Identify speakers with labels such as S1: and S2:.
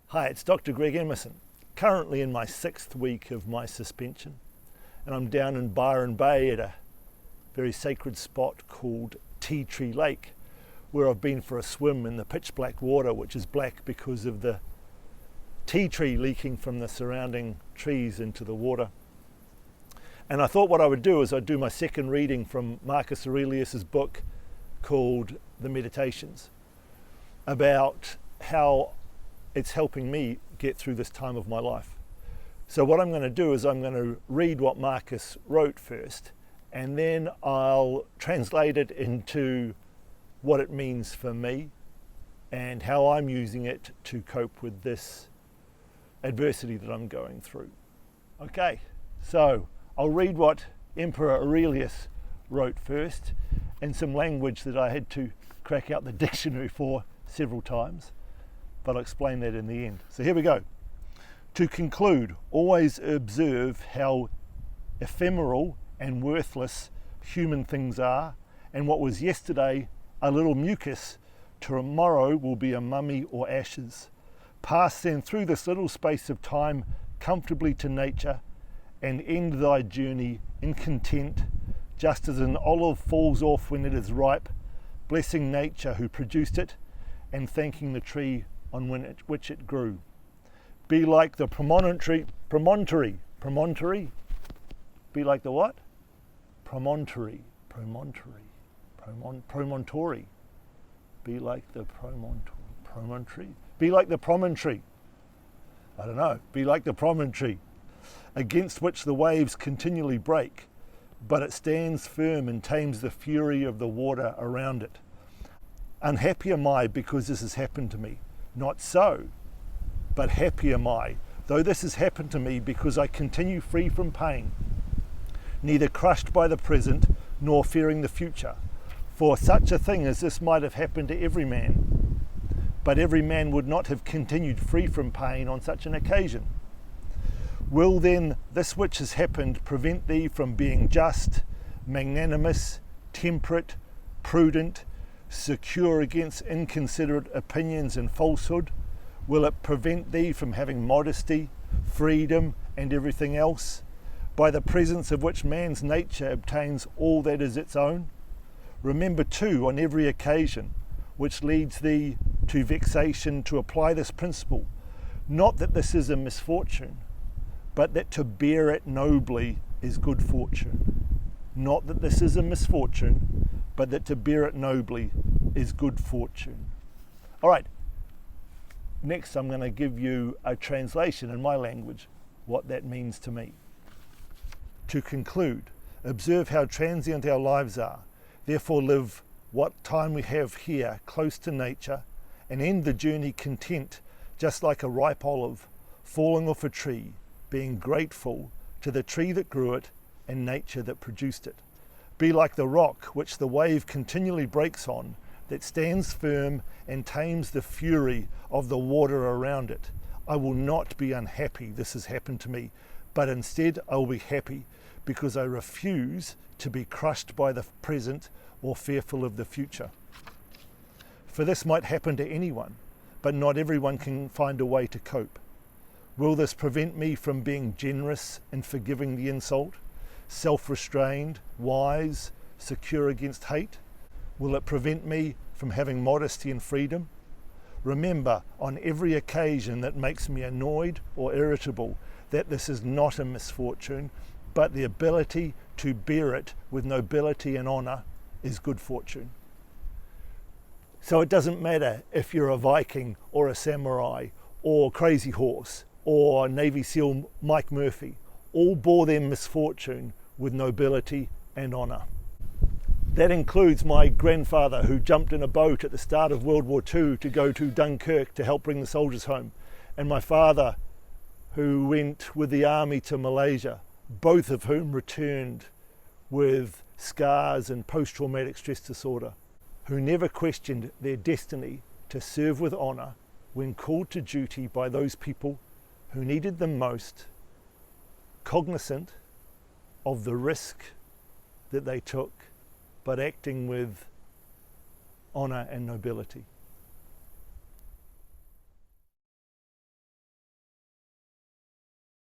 S1: Hi, it's Dr. Greg Emerson, currently in my 6th week of my suspension, and I'm down in Byron Bay at a very sacred spot called Tea Tree Lake, where I've been for a swim in the pitch black water, which is black because of the tea tree leaking from the surrounding trees into the water. And I thought what I would do is I'd do my second reading from Marcus Aurelius' book called The Meditations, about how it's helping me get through this time of my life. So what I'm going to do is I'm going to read what Marcus wrote first, and then I'll translate it into what it means for me and how I'm using it to cope with this adversity that I'm going through. Okay, so I'll read what Emperor Aurelius wrote first, and some language that I had to crack out the dictionary for several times, but I'll explain that in the end. So here we go. To conclude, always observe how ephemeral and worthless human things are, and what was yesterday a little mucus, tomorrow will be a mummy or ashes. Pass then through this little space of time comfortably to nature, and end thy journey in content, just as an olive falls off when it is ripe, blessing nature who produced it, and thanking the tree on which it grew. Be like the promontory. Be like the what? Promontory. Be like the promontory. Be like the promontory. I don't know. Be like the promontory, against which the waves continually break, but it stands firm and tames the fury of the water around it. Unhappy am I because this has happened to me. Not so, but happy am I, though this has happened to me, because I continue free from pain, neither crushed by the present nor fearing the future. For such a thing as this might have happened to every man, but every man would not have continued free from pain on such an occasion. Will then this which has happened prevent thee from being just, magnanimous, temperate, prudent, secure against inconsiderate opinions and falsehood? Will it prevent thee from having modesty, freedom, and everything else, by the presence of which man's nature obtains all that is its own? Remember too, on every occasion which leads thee to vexation, to apply this principle, not that this is a misfortune, but that to bear it nobly is good fortune. Not that this is a misfortune, but that to bear it nobly is good fortune. All right, next I'm going to give you a translation in my language, what that means to me. To conclude, observe how transient our lives are. Therefore live what time we have here close to nature, and end the journey content, just like a ripe olive falling off a tree, being grateful to the tree that grew it and nature that produced it. Be like the rock which the wave continually breaks on, that stands firm and tames the fury of the water around it. I will not be unhappy this has happened to me, but instead I will be happy because I refuse to be crushed by the present or fearful of the future. For this might happen to anyone, but not everyone can find a way to cope. Will this prevent me from being generous and forgiving the insult, self-restrained, wise, secure against hate? Will it prevent me from having modesty and freedom? Remember on every occasion that makes me annoyed or irritable that this is not a misfortune, but the ability to bear it with nobility and honor is good fortune. So it doesn't matter if you're a Viking or a samurai or Crazy Horse or Navy SEAL Mike Murphy, all bore their misfortune with nobility and honor. That includes my grandfather, who jumped in a boat at the start of World War II to go to Dunkirk to help bring the soldiers home, and my father, who went with the army to Malaysia, both of whom returned with scars and post-traumatic stress disorder, who never questioned their destiny to serve with honor when called to duty by those people who needed them most, cognizant of the risk that they took, but acting with honor and nobility.